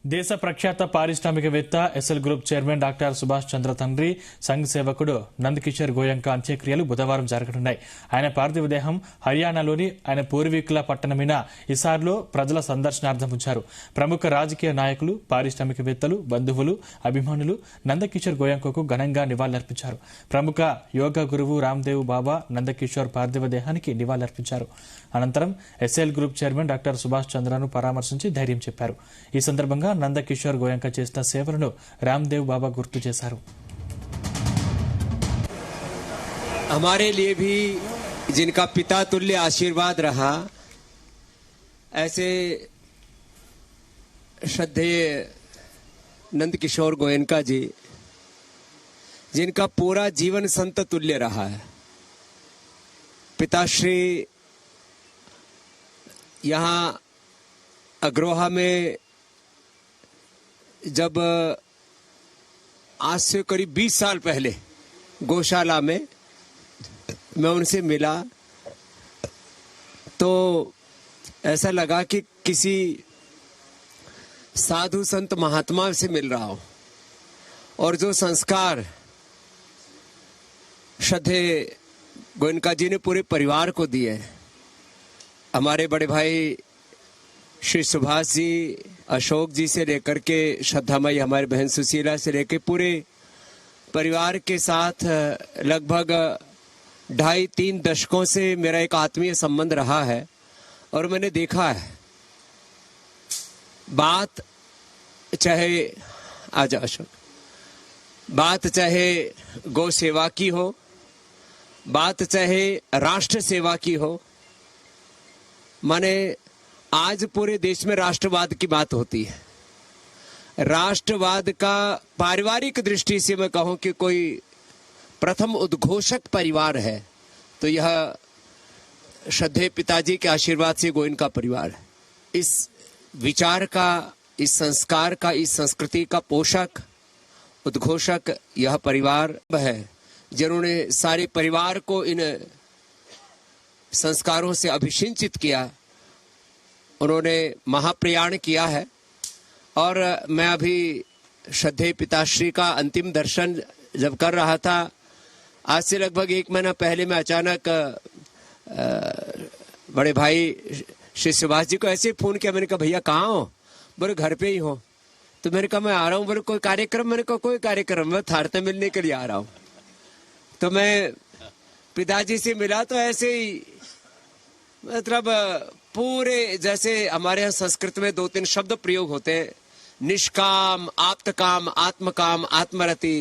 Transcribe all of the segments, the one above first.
దేశ ప్రఖ్యాత పారిశ్రామికవేత్త SL group chairman doctor Subhash Chandra తండ్రి సంఘ్ సేవకుడు నందకిషోర్ గోయంకా అంత్యక్రియలు బుధవారం జరగనున్నాయి. ఆయన పార్థివ దేహం హర్యానాలోని ఆయన పూర్వీకుల పట్టణమైన హిసార్లో ప్రజల సందర్శనార్థం ఉంచారు. ప్రముఖ రాజకీయ నాయకులు, పారిశ్రామికవేత్తలు, బంధువులు, అభిమానులు నందకిషోర్ గోయంకాకు ఘనంగా నివాళులర్పించారు. ప్రముఖ యోగా గురువు రామ్దేవ్ బాబా నందకిషోర్ పార్థివ దేహానికి నివాళులర్పించారు. అనంతరం SL group chairman doctor Subhash చంద్రను పరామర్శించి ధైర్యం చెప్పారు. ఈ సందర్భంగా నందకిషోర్ గోయంకా చేసిన సేవలను రామ్దేవ్ బాబా గుర్తు చేశారు. हमारे लिए भी जिनका पिता तुल्य आशीर्वाद रहा, ऐसे श्रद्धेय नंदकिशोर गोयनका जी, जिनका पूरा जीवन संत तुल्य रहा है. पिताश्री यहाँ अग्रोहा में जब आज से करीब 20 साल पहले गौशाला में मैं उनसे मिला तो ऐसा लगा कि किसी साधु संत महात्मा से मिल रहा हूं. और जो संस्कार श्रद्धेय गोयनका जी ने पूरे परिवार को दिए, हमारे बड़े भाई श्री सुभाष जी, अशोक जी से लेकर के श्रद्धामयी हमारी बहन सुशीला से लेकर पूरे परिवार के साथ लगभग 2.5-3 दशकों से मेरा एक आत्मीय संबंध रहा है. और मैंने देखा है, बात चाहे आजा अशोक, बात चाहे गौ सेवा की हो, बात चाहे राष्ट्र सेवा की हो, माने आज पूरे देश में राष्ट्रवाद की बात होती है. राष्ट्रवाद का पारिवारिक दृष्टि से मैं कहूं कि कोई प्रथम उद्घोषक परिवार है तो यह श्रद्धेय पिताजी के आशीर्वाद से गोयनका परिवार है. इस विचार का, इस संस्कार का, इस संस्कृति का पोषक, उद्घोषक यह परिवार है, जिन्होंने सारे परिवार को इन संस्कारों से अभिषिंचित किया. उन्होंने महाप्रयाण किया है. और मैं अभी श्रद्धेय पिताश्री का अंतिम दर्शन जब कर रहा था, आज से लगभग 1 महीना पहले, मैं अचानक बड़े भाई श्री सुभाष जी को ऐसे फोन किया. मैंने कहा भैया कहाँ हो? बोले घर पे ही हो. तो मैंने कहा मैं आ रहा हूँ. बोले कोई कार्यक्रम? मैंने कहा कोई कार्यक्रम, मैं थारते मिलने के लिए आ रहा हूँ. तो मैं पिताजी से मिला तो ऐसे ही, मतलब पूरे, जैसे हमारे यहाँ संस्कृत में 2-3 शब्द प्रयोग होते हैं, निष्काम, आप्तकाम, आत्मकाम, आत्मरति,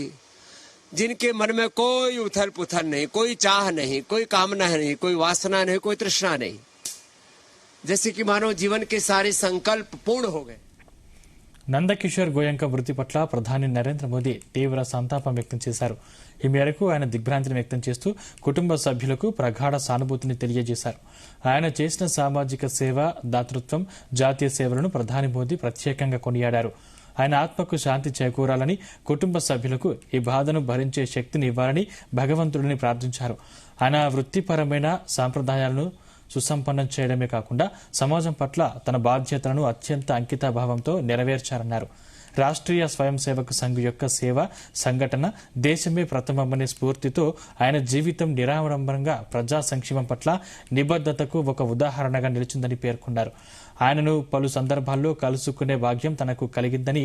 जिनके मन में कोई उथल पुथल नहीं, कोई चाह नहीं, कोई कामना नहीं, कोई वासना नहीं, कोई तृष्णा नहीं, जैसे कि मानव जीवन के सारे संकल्प पूर्ण हो गए. నందకిషోర్ గోయంకా మృతి పట్ల ప్రధాని నరేంద్ర మోదీ తీవ్ర సంతాపం వ్యక్తం చేశారు. ఈ మేరకు ఆయన దిగ్భ్రాంతిని వ్యక్తం చేస్తూ కుటుంబ సభ్యులకు ప్రగాఢ సానుభూతిని తెలియజేశారు. ఆయన చేసిన సామాజిక సేవ, దాతృత్వం, జాతీయ సేవలను ప్రధాని మోదీ ప్రత్యేకంగా కొనియాడారు. ఆయన ఆత్మకు శాంతి చేకూరాలని, కుటుంబ సభ్యులకు ఈ బాధను భరించే శక్తిని ఇవ్వాలని భగవంతుడిని ప్రార్థించారు. ఆయన వృత్తిపరమైన సాంప్రదాయాలను సుసంపన్నం చేయడమే కాకుండా సమాజం పట్ల తన బాధ్యతలను అత్యంత అంకితభావంతో నెరవేర్చారన్నారు. రాష్ట్రీయ స్వయం సేవక సంఘ్ యొక్క సేవ, సంఘటన దేశమే ప్రథమమనే స్ఫూర్తితో ఆయన జీవితం నిరాడంబరంగా ప్రజా సంక్షేమం పట్ల నిబద్ధతకు ఒక ఉదాహరణగా నిలిచిందని పేర్కొన్నారు. ఆయనను పలు సందర్భాల్లో కలుసుకునే భాగ్యం తనకు కలిగిందని,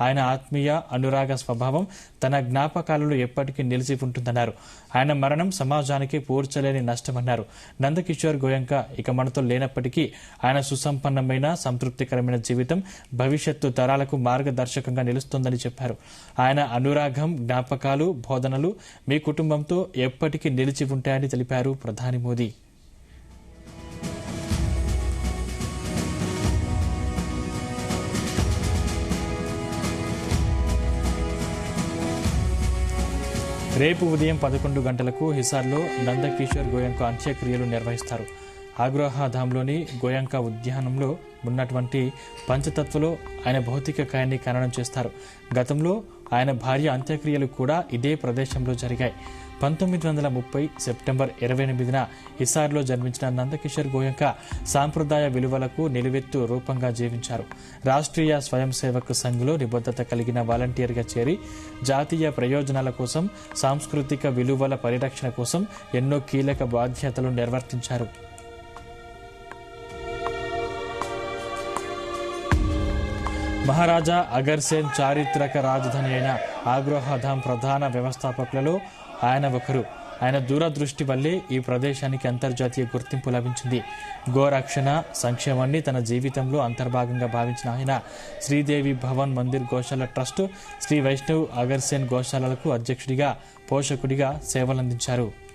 ఆయన ఆత్మీయ అనురాగ స్వభావం తన జ్ఞాపకాలలో ఎప్పటికీ నిలిచి ఉంటుందన్నారు. ఆయన మరణం సమాజానికి పూడ్చలేని నష్టమన్నారు. నందకిషోర్ గోయంకా ఇక మనతో లేనప్పటికీ ఆయన సుసంపన్నమైన, సంతృప్తికరమైన జీవితం భవిష్యత్తు తరాలకు మార్గదర్శకంగా నిలుస్తోందని చెప్పారు. ఆయన అనురాగం, జ్ఞాపకాలు, బోధనలు మీ కుటుంబంతో ఎప్పటికీ నిలిచి ఉంటాయని తెలిపారు ప్రధాని మోదీ. రేపు ఉదయం 11 గంటలకు హిసార్లో నందకిషోర్ గోయంకా అంత్యక్రియలు నిర్వహిస్తారు. ఆగ్రోహాధాంలోని గోయంకా ఉద్యానంలో ఉన్నటువంటి పంచతత్వలో ఆయన భౌతిక కాయాన్ని ఖననం చేస్తారు. గతంలో ఆయన భార్య అంత్యక్రియలు కూడా ఇదే ప్రదేశంలో జరిగాయి. 1930 సెప్టెంబర్ 28న హిసార్లో జన్మించిన నందకిషోర్ గోయంక సాంప్రదాయ విలువలకు నిలువెత్తు రూపంగా జీవించారు. రాష్ట్రీయ స్వయం సేవక్ సంఘ్లో నిబద్ధత కలిగిన వాలంటీర్గా చేరి జాతీయ ప్రయోజనాల కోసం, సాంస్కృతిక విలువల పరిరక్షణ కోసం ఎన్నో కీలక బాధ్యతలు నిర్వర్తించారు. మహారాజా అగర్సేన్ చారిత్రక రాజధాని అయిన ఆగ్రోహాధామ్ ప్రధాన వ్యవస్థాపకులలో ఆయన ఒకరు. ఆయన దూరదృష్టి వల్లే ఈ ప్రదేశానికి అంతర్జాతీయ గుర్తింపు లభించింది. గోరక్షణ, సంక్షేమాన్ని తన జీవితంలో అంతర్భాగంగా భావించిన ఆయన శ్రీదేవి భవన్ మందిర్ గోశాల ట్రస్ట్, శ్రీ వైష్ణవ్ అగర్సేన్ గోశాలలకు అధ్యక్షుడిగా, పోషకుడిగా సేవలందించారు.